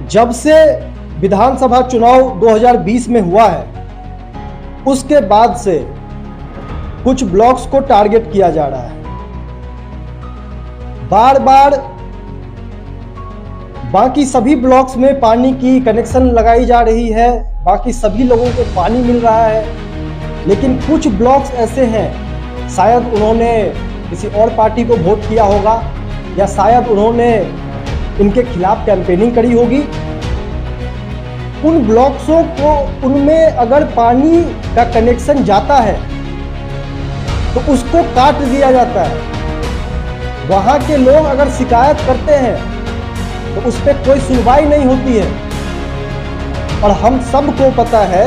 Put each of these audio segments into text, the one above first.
जब से विधानसभा चुनाव 2020 में हुआ है, उसके बाद से कुछ ब्लॉक्स को टारगेट किया जा रहा है। बार बार बाकी सभी ब्लॉक्स में पानी की कनेक्शन लगाई जा रही है, बाकी सभी लोगों को पानी मिल रहा है, लेकिन कुछ ब्लॉक्स ऐसे हैं, शायद उन्होंने किसी और पार्टी को वोट किया होगा या शायद उन्होंने इनके खिलाफ कैंपेनिंग करी होगी। उन ब्लॉक्सों को, उनमें अगर पानी का कनेक्शन जाता है तो उसको काट दिया जाता है। वहाँ के लोग अगर शिकायत करते हैं तो उस पर कोई सुनवाई नहीं होती है। और हम सबको पता है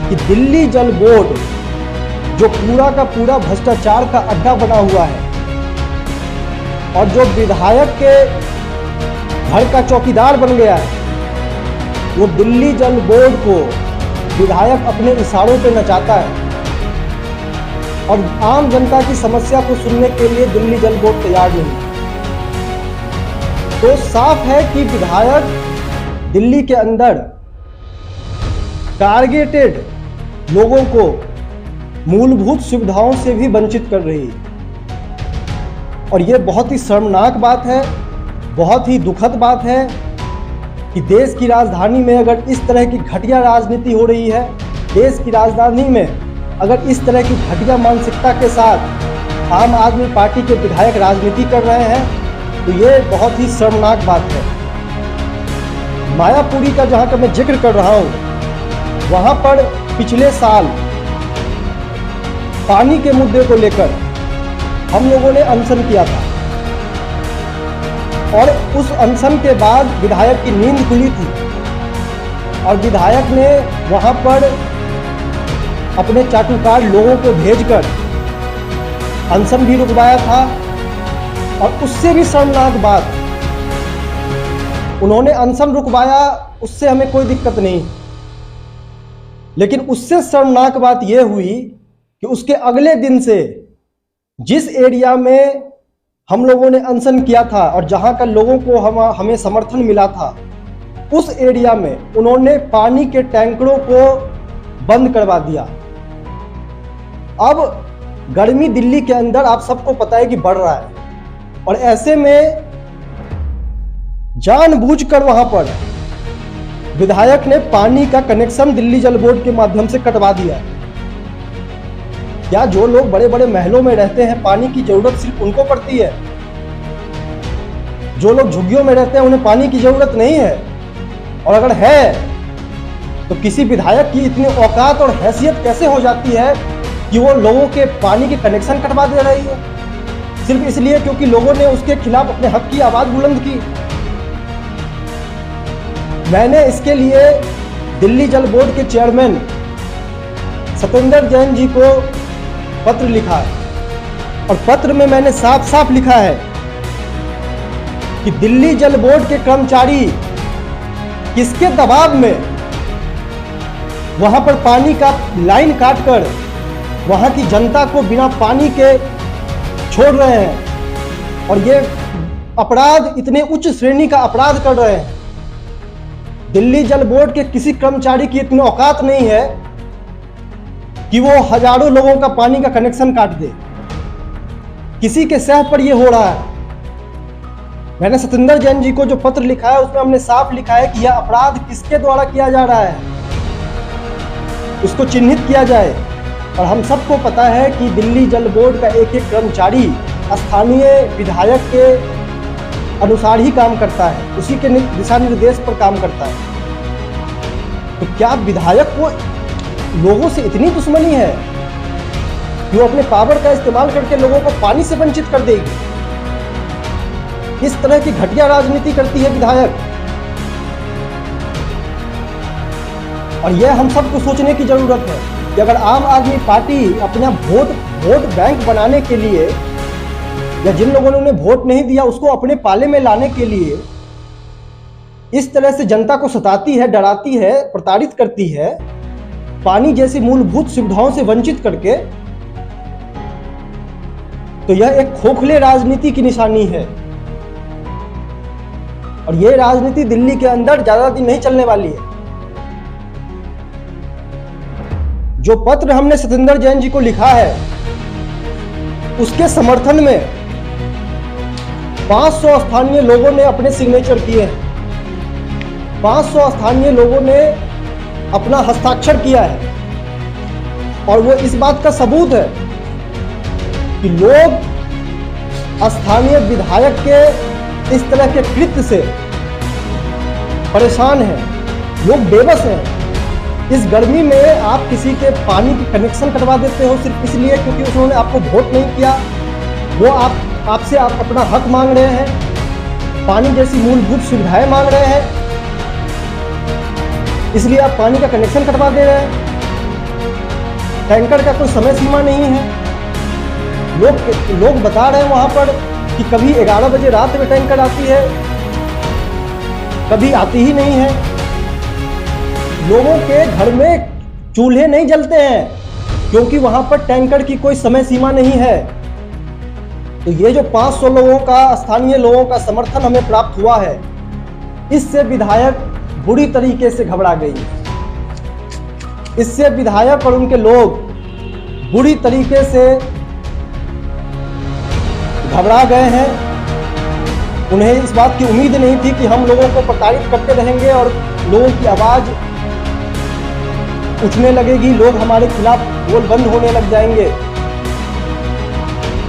कि दिल्ली जल बोर्ड जो पूरा का पूरा भ्रष्टाचार का अड्डा बना हुआ है और जो विधायक के घर का चौकीदार बन गया है, वो दिल्ली जल बोर्ड को विधायक अपने इशारों पे नचाता है और आम जनता की समस्या को सुनने के लिए दिल्ली जल बोर्ड तैयार नहीं। तो साफ है कि विधायक दिल्ली के अंदर टारगेटेड लोगों को मूलभूत सुविधाओं से भी वंचित कर रही है। और ये बहुत ही शर्मनाक बात है, बहुत ही दुखद बात है कि देश की राजधानी में अगर इस तरह की घटिया राजनीति हो रही है, देश की राजधानी में अगर इस तरह की घटिया मानसिकता के साथ आम आदमी पार्टी के विधायक राजनीति कर रहे हैं, तो ये बहुत ही शर्मनाक बात है। मायापुरी का जहाँ का मैं जिक्र कर रहा हूँ, वहाँ पर पिछले साल पानी के मुद्दे को लेकर हम लोगों ने अनशन किया था और उस अनशन के बाद विधायक की नींद खुली थी और विधायक ने वहां पर अपने चाटुकार लोगों को भेजकर अनशन भी रुकवाया था। और उससे भी शर्मनाक बात, उन्होंने अनशन रुकवाया, उससे हमें कोई दिक्कत नहीं, लेकिन उससे शर्मनाक बात यह हुई कि उसके अगले दिन से जिस एरिया में हम लोगों ने अनशन किया था और जहां का लोगों को हमें समर्थन मिला था, उस एरिया में उन्होंने पानी के टैंकरों को बंद करवा दिया। अब गर्मी दिल्ली के अंदर आप सबको पता है कि बढ़ रहा है और ऐसे में जानबूझकर वहां पर विधायक ने पानी का कनेक्शन दिल्ली जल बोर्ड के माध्यम से कटवा दिया। क्या जो लोग बड़े बड़े महलों में रहते हैं, पानी की जरूरत सिर्फ उनको पड़ती है? जो लोग झुग्गियों में रहते हैं उन्हें पानी की जरूरत नहीं है? और अगर है तो किसी विधायक की इतनी औकात और हैसियत कैसे हो जाती है कि वो लोगों के पानी के कनेक्शन कटवा दे रही है, सिर्फ इसलिए क्योंकि लोगों ने उसके खिलाफ अपने हक की आवाज बुलंद की। मैंने इसके लिए दिल्ली जल बोर्ड के चेयरमैन सत्येंद्र जैन जी को पत्र लिखा है और पत्र में मैंने साफ साफ लिखा है कि दिल्ली जल बोर्ड के कर्मचारी किसके दबाव में वहां पर पानी का लाइन काटकर वहां की जनता को बिना पानी के छोड़ रहे हैं और ये अपराध इतने उच्च श्रेणी का अपराध कर रहे हैं। दिल्ली जल बोर्ड के किसी कर्मचारी की इतनी औकात नहीं है कि वो हजारों लोगों का पानी का कनेक्शन काट दे। किसी के सह पर यह हो रहा है। मैंने सत्येंद्र जैन जी को जो पत्र लिखा है उसमें हमने साफ लिखा है कि यह अपराध किसके द्वारा किया जा रहा है, उसको चिन्हित किया जाए। और हम सबको पता है कि दिल्ली जल बोर्ड का एक एक कर्मचारी स्थानीय विधायक के अनुसार ही काम करता है, उसी के दिशा निर्देश पर काम करता है। तो क्या विधायक को लोगों से इतनी दुश्मनी है कि वो अपने पावर का इस्तेमाल करके लोगों को पानी से वंचित कर देगी? इस तरह की घटिया राजनीति करती है विधायक। और यह हम सबको सोचने की जरूरत है कि अगर आम आदमी पार्टी अपना वोट बैंक बनाने के लिए या जिन लोगों ने उन्हें वोट नहीं दिया उसको अपने पाले में लाने के लिए इस तरह से जनता को सताती है, डराती है, प्रताड़ित करती है, पानी जैसी मूलभूत सुविधाओं से वंचित करके, तो यह एक खोखले राजनीति की निशानी है। और ये राजनीति दिल्ली के अंदर ज्यादा दिन नहीं चलने वाली है। जो पत्र हमने सत्येंद्र जैन जी को लिखा है, उसके समर्थन में 500 स्थानीय लोगों ने अपने सिग्नेचर किए हैं। 500 स्थानीय लोगों ने अपना हस्ताक्षर किया है और वो इस बात का सबूत है कि लोग स्थानीय विधायक के इस तरह के कृत्य से परेशान हैं, लोग बेबस हैं। इस गर्मी में आप किसी के पानी की कनेक्शन कटवा देते हो सिर्फ इसलिए क्योंकि उन्होंने आपको वोट नहीं किया। वो आपसे अपना हक मांग रहे हैं, पानी जैसी मूलभूत सुविधाएं मांग रहे हैं, इसलिए आप पानी का कनेक्शन कटवा दे रहे हैं। टैंकर का कोई समय सीमा नहीं है। लोग बता रहे हैं वहां पर कि कभी 11 बजे रात में टैंकर आती है, कभी आती ही नहीं है। लोगों के घर में चूल्हे नहीं जलते हैं क्योंकि वहां पर टैंकर की कोई समय सीमा नहीं है। तो ये जो 500 लोगों का, स्थानीय लोगों का समर्थन हमें प्राप्त हुआ है, इससे विधायक बुरी तरीके से घबरा गई। इससे विधायक और उनके लोग बुरी तरीके से घबरा गए हैं। उन्हें इस बात की उम्मीद नहीं थी कि हम लोगों को प्रताड़ित करते रहेंगे और लोगों की आवाज उठने लगेगी, लोग हमारे खिलाफ बोल बंद होने लग जाएंगे।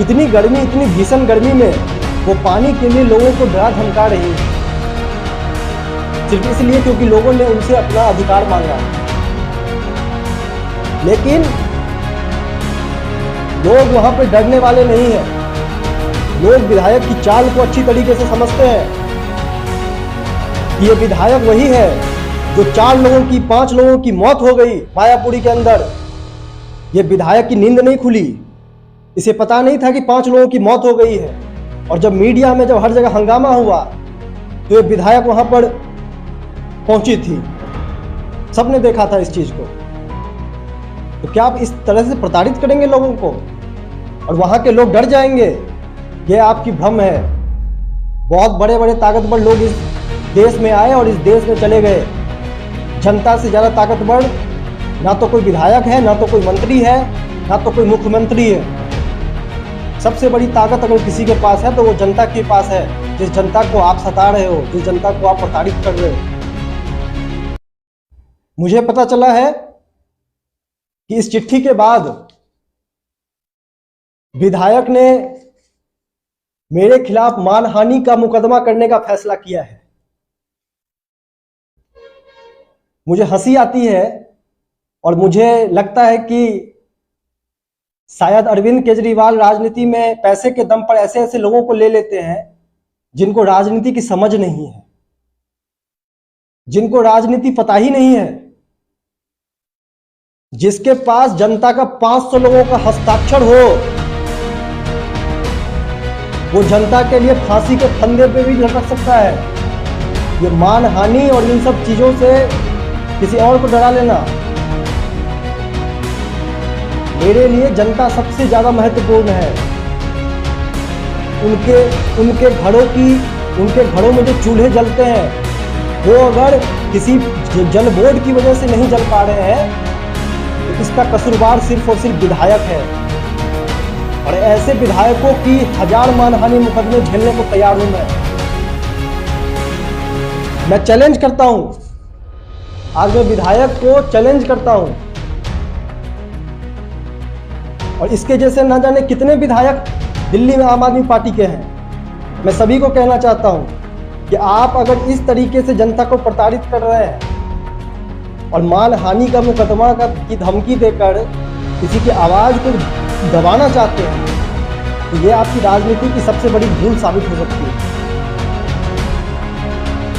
इतनी गर्मी, इतनी भीषण गर्मी में वो पानी के लिए लोगों को डरा धमका रही है, सिर्फ इसलिए क्योंकि लोगों ने उनसे अपना अधिकार मांगा। लेकिन लोग वहां पे डरने वाले नहीं हैं। लोग विधायक की चाल को अच्छी तरीके से समझते हैं। ये विधायक वही है जो 4 लोगों की, 5 लोगों की मौत हो गई मायापुरी के अंदर। ये विधायक की नींद नहीं खुली। इसे पता नहीं था कि 5 लोगों की मौत हो गई है। और जब मीडिया में, जब हर जगह हंगामा हुआ, तो ये विधायक वहां पर पहुंची थी। सबने देखा था इस चीज को। तो क्या आप इस तरह से प्रताड़ित करेंगे लोगों को और वहां के लोग डर जाएंगे? ये आपकी भ्रम है। बहुत बड़े बड़े ताकतवर लोग इस देश में आए और इस देश में चले गए। जनता से ज्यादा ताकतवर ना तो कोई विधायक है, ना तो कोई मंत्री है, ना तो कोई मुख्यमंत्री है। सबसे बड़ी ताकत अगर किसी के पास है तो वो जनता के पास है। जिस जनता को आप सता रहे हो, जिस जनता को आप प्रताड़ित कर रहे हो। मुझे पता चला है कि इस चिट्ठी के बाद विधायक ने मेरे खिलाफ मानहानि का मुकदमा करने का फैसला किया है। मुझे हंसी आती है और मुझे लगता है कि शायद अरविंद केजरीवाल राजनीति में पैसे के दम पर ऐसे ऐसे लोगों को ले लेते हैं जिनको राजनीति की समझ नहीं है, जिनको राजनीति पता ही नहीं है, जिसके पास जनता का 500 लोगों का हस्ताक्षर हो, वो जनता के लिए फांसी के फंदे पे भी लटक सकता है। ये मानहानि और इन सब चीजों से किसी और को डरा लेना, मेरे लिए जनता सबसे ज्यादा महत्वपूर्ण है। उनके घरों में जो चूल्हे जलते हैं, वो अगर किसी जल बोर्ड की वजह से नहीं जल पा रहे हैं तो इसका कसूरवार सिर्फ और सिर्फ विधायक है। और ऐसे विधायकों की 1000 मानहानि मुकदमे झेलने को तैयार हूं मैं चैलेंज करता हूं। आज मैं विधायक को चैलेंज करता हूं और इसके जैसे ना जाने कितने विधायक दिल्ली में आम आदमी पार्टी के हैं। मैं सभी को कहना चाहता हूं कि आप अगर इस तरीके से जनता को प्रताड़ित कर रहे हैं और मानहानि का मुकदमा की धमकी देकर किसी की आवाज को दबाना चाहते हैं, तो ये आपकी राजनीति की सबसे बड़ी भूल साबित हो सकती है।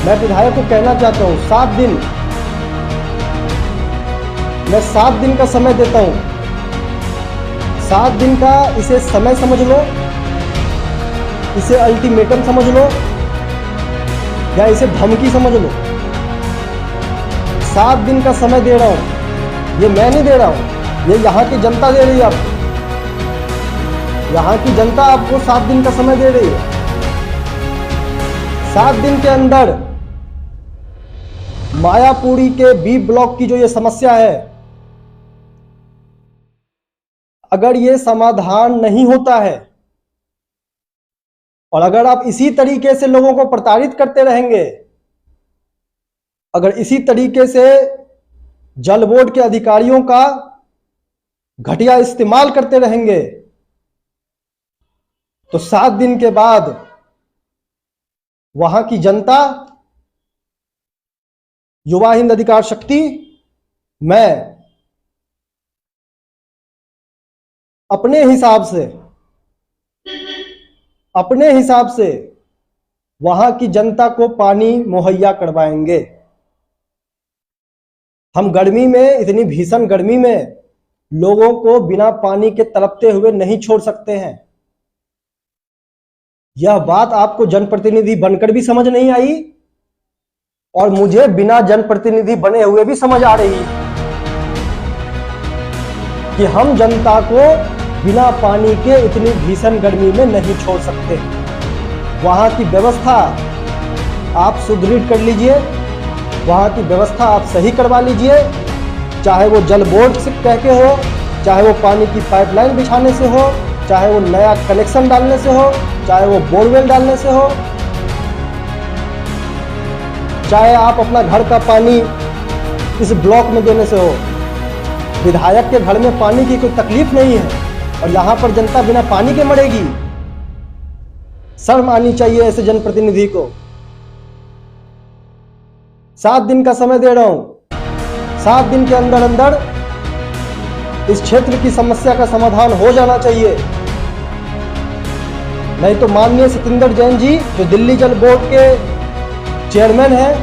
मैं विधायक को कहना चाहता हूं, 7 दिन, मैं 7 दिन का समय देता हूं। 7 दिन का इसे समय समझ लो, इसे अल्टीमेटम समझ लो या इसे धमकी समझ लो। 7 दिन का समय दे रहा हूं। ये मैं नहीं दे रहा हूं, ये यहाँ की जनता दे रही है आपको। यहाँ की जनता आपको 7 दिन का समय दे रही है। 7 दिन के अंदर मायापुरी के बी ब्लॉक की जो ये समस्या है, अगर ये समाधान नहीं होता है और अगर आप इसी तरीके से लोगों को प्रताड़ित करते रहेंगे, अगर इसी तरीके से जल बोर्ड के अधिकारियों का घटिया इस्तेमाल करते रहेंगे, तो 7 दिन के बाद वहां की जनता, युवा हिंद अधिकार शक्ति, मैं अपने हिसाब से वहां की जनता को पानी मुहैया करवाएंगे। हम गर्मी में, इतनी भीषण गर्मी में लोगों को बिना पानी के तड़पते हुए नहीं छोड़ सकते हैं। यह बात आपको जनप्रतिनिधि बनकर भी समझ नहीं आई और मुझे बिना जनप्रतिनिधि बने हुए भी समझ आ रही कि हम जनता को बिना पानी के इतनी भीषण गर्मी में नहीं छोड़ सकते। वहां की व्यवस्था आप सुदृढ़ कर लीजिए, वहां की व्यवस्था आप सही करवा लीजिए, चाहे वो जल बोर्ड से कह के हो, चाहे वो पानी की पाइपलाइन बिछाने से हो, चाहे वो नया कनेक्शन डालने से हो, चाहे वो बोरवेल डालने से हो, चाहे आप अपना घर का पानी इस ब्लॉक में देने से हो। विधायक के घर में पानी की कोई तकलीफ नहीं है और यहां पर जनता बिना पानी के मरेगी। शर्म आनी चाहिए ऐसे जनप्रतिनिधि को। 7 दिन का समय दे रहा हूं, 7 दिन के अंदर अंदर इस क्षेत्र की समस्या का समाधान हो जाना चाहिए, नहीं तो माननीय सतिंदर जैन जी जो दिल्ली जल बोर्ड के चेयरमैन हैं,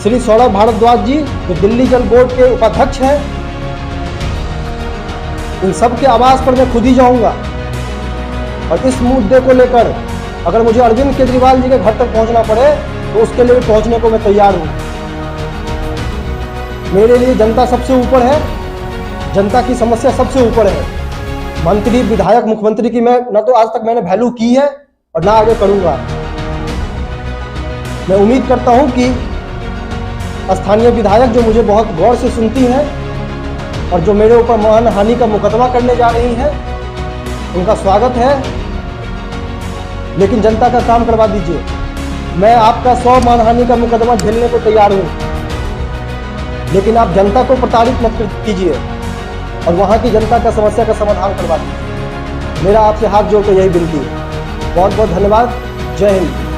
श्री सौरभ भारद्वाज जी जो दिल्ली जल बोर्ड के उपाध्यक्ष हैं, इन सब के आवाज पर मैं खुद ही जाऊंगा और इस मुद्दे को लेकर अगर मुझे अरविंद केजरीवाल जी के घर तक पहुंचना पड़े तो उसके लिए पहुंचने को मैं तैयार हूं। मेरे लिए जनता सबसे ऊपर है, जनता की समस्या सबसे ऊपर है। मंत्री, विधायक, मुख्यमंत्री की मैं न तो आज तक मैंने वैल्यू की है और ना आगे करूंगा। मैं उम्मीद करता हूं कि स्थानीय विधायक जो मुझे बहुत गौर से सुनती हैं और जो मेरे ऊपर मानहानि का मुकदमा करने जा रही हैं, उनका स्वागत है, लेकिन जनता का काम करवा दीजिए। मैं आपका 100 मानहानि का मुकदमा झेलने को तैयार हूं, लेकिन आप जनता को प्रताड़ित मत कीजिए और वहां की जनता का समस्या का समाधान करवा दीजिए। मेरा आपसे हाथ जोड़ कर यही विनती है। बहुत बहुत धन्यवाद। जय हिंद।